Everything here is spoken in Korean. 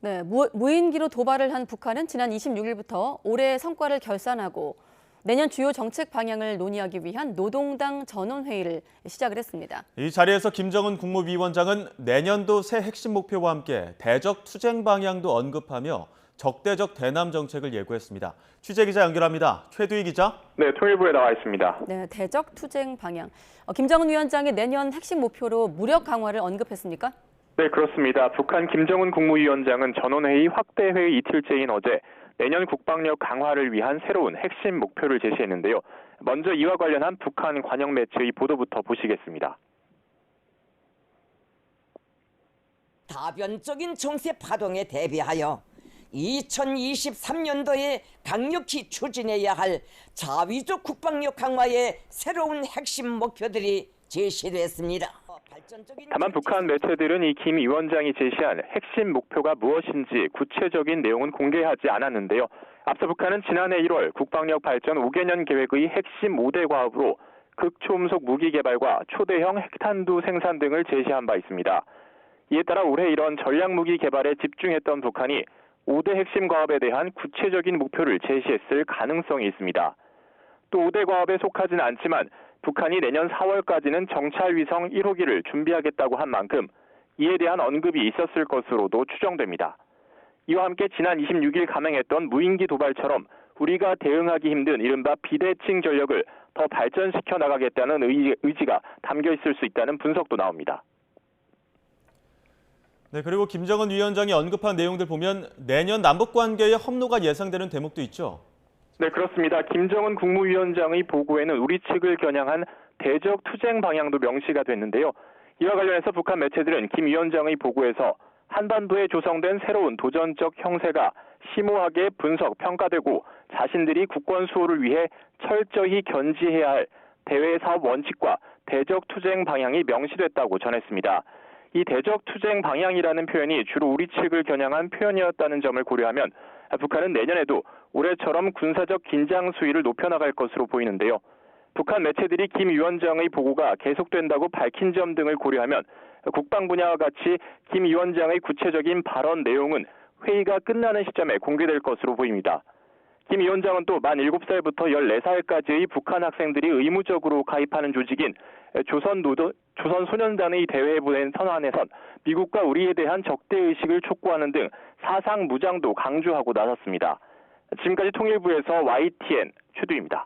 네, 무인기로 도발을 한 북한은 지난 26일부터 올해의 성과를 결산하고 내년 주요 정책 방향을 논의하기 위한 노동당 전원회의를 시작을 했습니다. 이 자리에서 김정은 국무위원장은 내년도 새 핵심 목표와 함께 대적 투쟁 방향도 언급하며 적대적 대남 정책을 예고했습니다. 취재기자 연결합니다. 최두희 기자. 네, 통일부에 나와 있습니다. 네, 대적 투쟁 방향. 김정은 위원장이 내년 핵심 목표로 무력 강화를 언급했습니까? 네, 그렇습니다. 북한 김정은 국무위원장은 전원회의 확대회의 이틀째인 어제 내년 국방력 강화를 위한 새로운 핵심 목표를 제시했는데요. 먼저 이와 관련한 북한 관영 매체의 보도부터 보시겠습니다. 다변적인 정세 파동에 대비하여 2023년도에 강력히 추진해야 할 자위적 국방력 강화의 새로운 핵심 목표들이 제시됐습니다. 다만 북한 매체들은 이 김 위원장이 제시한 핵심 목표가 무엇인지 구체적인 내용은 공개하지 않았는데요. 앞서 북한은 지난해 1월 국방력 발전 5개년 계획의 핵심 5대 과업으로 극초음속 무기 개발과 초대형 핵탄두 생산 등을 제시한 바 있습니다. 이에 따라 올해 이런 전략무기 개발에 집중했던 북한이 5대 핵심 과업에 대한 구체적인 목표를 제시했을 가능성이 있습니다. 또 5대 과업에 속하진 않지만 북한이 내년 4월까지는 정찰위성 1호기를 준비하겠다고 한 만큼 이에 대한 언급이 있었을 것으로도 추정됩니다. 이와 함께 지난 26일 감행했던 무인기 도발처럼 우리가 대응하기 힘든 이른바 비대칭 전력을 더 발전시켜 나가겠다는 의지가 담겨 있을 수 있다는 분석도 나옵니다. 네, 그리고 김정은 위원장이 언급한 내용들 보면 내년 남북 관계에 협로가 예상되는 대목도 있죠. 네, 그렇습니다. 김정은 국무위원장의 보고에는 우리 측을 겨냥한 대적 투쟁 방향도 명시가 됐는데요. 이와 관련해서 북한 매체들은 김 위원장의 보고에서 한반도에 조성된 새로운 도전적 형세가 심오하게 분석, 평가되고 자신들이 국권 수호를 위해 철저히 견지해야 할 대외 사업 원칙과 대적 투쟁 방향이 명시됐다고 전했습니다. 이 대적 투쟁 방향이라는 표현이 주로 우리 측을 겨냥한 표현이었다는 점을 고려하면 북한은 내년에도 올해처럼 군사적 긴장 수위를 높여나갈 것으로 보이는데요. 북한 매체들이 김 위원장의 보고가 계속된다고 밝힌 점 등을 고려하면 국방 분야와 같이 김 위원장의 구체적인 발언 내용은 회의가 끝나는 시점에 공개될 것으로 보입니다. 김 위원장은 또 만 7살부터 14살까지의 북한 학생들이 의무적으로 가입하는 조직인 조선소년단의 대회에 보낸 선언에선 미국과 우리에 대한 적대의식을 촉구하는 등 사상 무장도 강조하고 나섰습니다. 지금까지 통일부에서 YTN 최두희입니다.